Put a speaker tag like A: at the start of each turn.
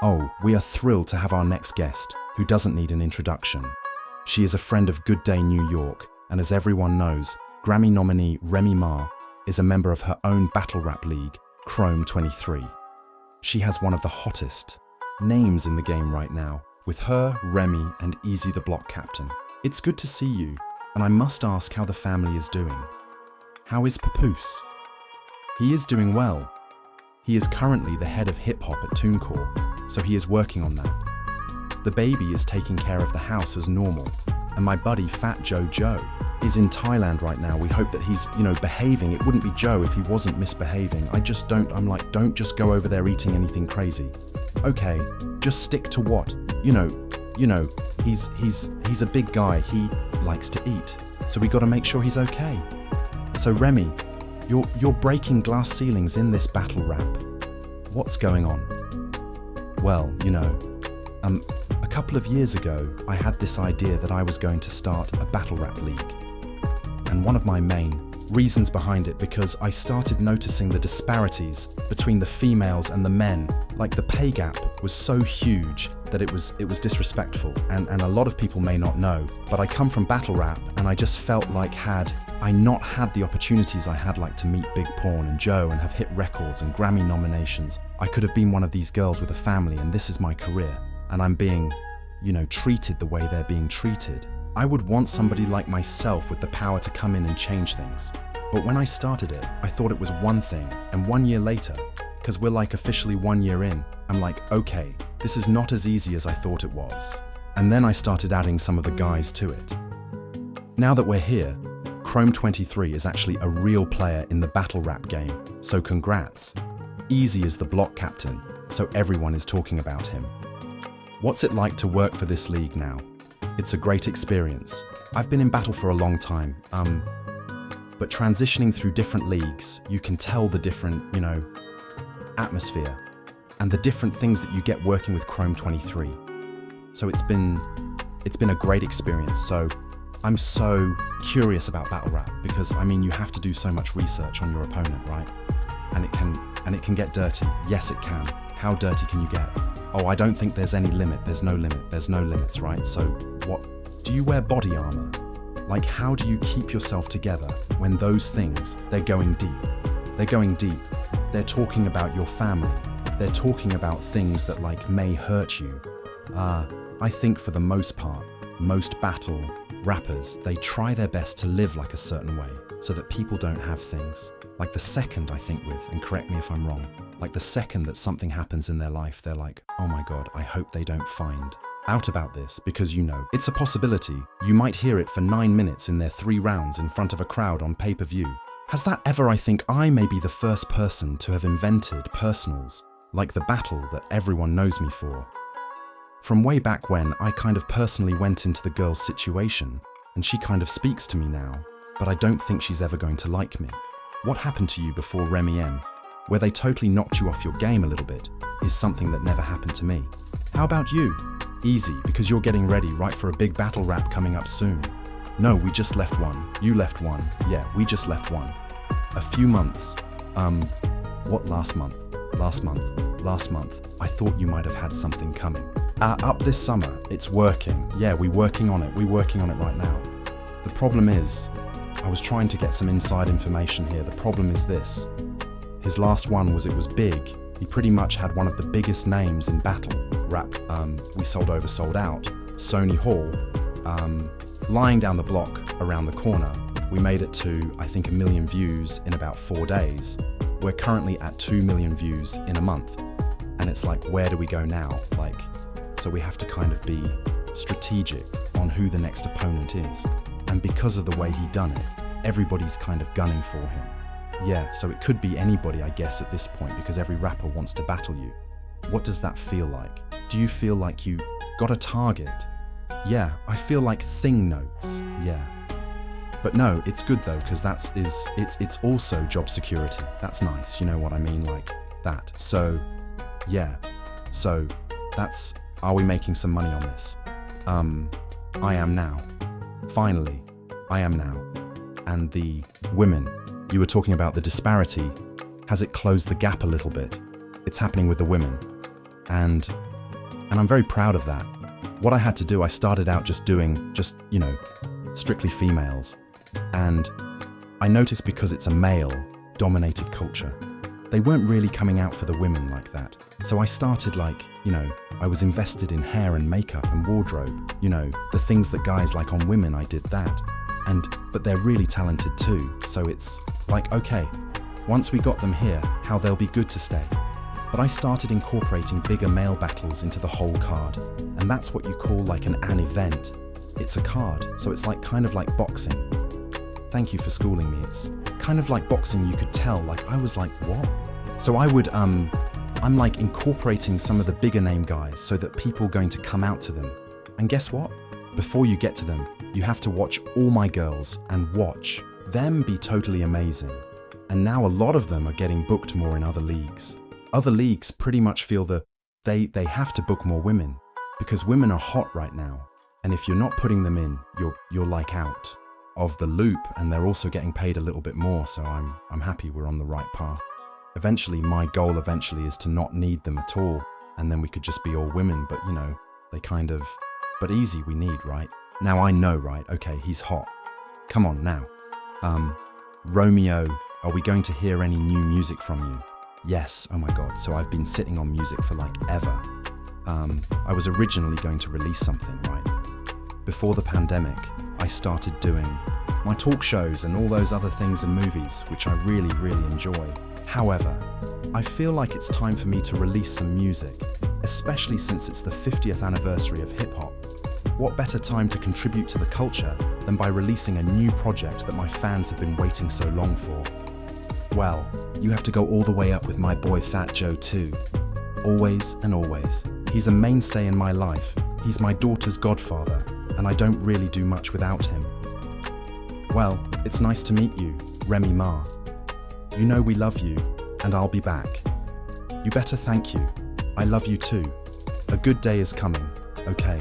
A: Oh, we are thrilled to have our next guest, who doesn't need an introduction. She is a friend of Good Day New York, and as everyone knows, Grammy nominee Remy is a member of her own battle rap league, Chrome 23. She has one of the hottest names in the game right now, with her, Remy, and Eazy the block captain. It's good to see you, and I must ask how the family is doing. How is Papoose? He is doing well. He is currently the head of hip-hop at Tunecore, so he is working on that. The baby is taking care of the house as normal, and my buddy Fat Joe is in Thailand right now. We hope that he's, behaving. It wouldn't be Joe if he wasn't misbehaving. Don't just go over there eating anything crazy. Okay, just stick to what? He's a big guy. He likes to eat, so we got to make sure he's okay. So Remy, you're breaking glass ceilings in this battle rap. What's going on? Well, a couple of years ago, I had this idea that I was going to start a battle rap league. And one of my main reasons behind it, because I started noticing the disparities between the females and the men. Like, the pay gap was so huge that it was disrespectful. And a lot of people may not know, but I come from battle rap, and I just felt like had I not had the opportunities I had, like to meet Big Pawn and Joe and have hit records and Grammy nominations, I could have been one of these girls with a family, and this is my career. And I'm being, treated the way they're being treated. I would want somebody like myself with the power to come in and change things. But when I started it, I thought it was one thing, and 1 year later, because we're like officially 1 year in, I'm like, okay, this is not as easy as I thought it was. And then I started adding some of the guys to it. Now that we're here, Chrome 23 is actually a real player in the battle rap game, so congrats. Eazy is the block captain, so everyone is talking about him. What's it like to work for this league now? It's a great experience. I've been in battle for a long time, but transitioning through different leagues, you can tell the different, atmosphere and the different things that you get working with Chrome 23. So it's been a great experience. So I'm so curious about battle rap because, you have to do so much research on your opponent, right? And it can get dirty. Yes, it can. How dirty can you get? Oh, I don't think there's any limit. There's no limit. There's no limits, right? So what? Do you wear body armor? Like, how do you keep yourself together when those things, they're going deep? They're going deep. They're talking about your family. They're talking about things that may hurt you. I think for the most part, most battle rappers, they try their best to live like a certain way so that people don't have things. Like the second, I think with, and correct me if I'm wrong, like the second that something happens in their life, they're like, oh my God, I hope they don't find out about this, because it's a possibility. You might hear it for 9 minutes in their 3 rounds in front of a crowd on pay-per-view. Has that ever? I think I may be the first person to have invented personals, like the battle that everyone knows me for. From way back when, I kind of personally went into the girl's situation, and she kind of speaks to me now, but I don't think she's ever going to like me. What happened to you before Remy M, where they totally knocked you off your game a little bit, is something that never happened to me. How about you? Eazy, because you're getting ready, right, for a big battle rap coming up soon. No, we just left one. You left one. Yeah, we just left one. A few months. Last month. I thought you might have had something coming. Up this summer, it's working. Yeah, we're working on it. We're working on it right now. The problem is, I was trying to get some inside information here. The problem is this. His last one was, it was big. He pretty much had one of the biggest names in battle rap. We sold out. Sony Hall, lying down the block around the corner. We made it to, I think, 1 million views in about 4 days. We're currently at 2 million views in a month. And it's like, where do we go now? So we have to kind of be strategic on who the next opponent is. And because of the way he done it, everybody's kind of gunning for him. Yeah, so it could be anybody, I guess, at this point, because every rapper wants to battle you. What does that feel like? Do you feel like you got a target? Yeah, I feel like thing notes, yeah. But no, it's good though, because it's also job security. That's nice, you know what I mean, like that. So, yeah. So, are we making some money on this? I am now. Finally, I am now. And the women, you were talking about the disparity. Has it closed the gap a little bit? It's happening with the women. And And I'm very proud of that. What I had to do, I started out just doing, strictly females. And I noticed because it's a male-dominated culture, they weren't really coming out for the women like that. So I started I was invested in hair and makeup and wardrobe. The things that guys like on women, I did that. But they're really talented too. So it's like, okay, once we got them here, how they'll be good to stay. But I started incorporating bigger male battles into the whole card. And that's what you call like an event. It's a card, so it's kind of like boxing. Thank you for schooling me. It's kind of like boxing, you could tell. I was like, what? So I'm incorporating some of the bigger name guys so that people are going to come out to them. And guess what? Before you get to them, you have to watch all my girls and watch them be totally amazing. And now a lot of them are getting booked more in other leagues. Other leagues pretty much feel that they have to book more women because women are hot right now. And if you're not putting them in, you're out of the loop, and they're also getting paid a little bit more. So I'm happy we're on the right path. Eventually, my goal is to not need them at all. And then we could just be all women, but but Eazy we need, right? Now I know, right? Okay, he's hot. Come on now. Romeo, are we going to hear any new music from you? Yes, oh my God, so I've been sitting on music for ever. I was originally going to release something, right? Before the pandemic, I started doing my talk shows and all those other things and movies, which I really, really enjoy. However, I feel like it's time for me to release some music, especially since it's the 50th anniversary of hip-hop. What better time to contribute to the culture than by releasing a new project that my fans have been waiting so long for? Well, you have to go all the way up with my boy Fat Joe too. Always and always. He's a mainstay in my life. He's my daughter's godfather, and I don't really do much without him. Well, it's nice to meet you, Remy Ma. You know we love you, and I'll be back. You better thank you. I love you too. A good day is coming, okay?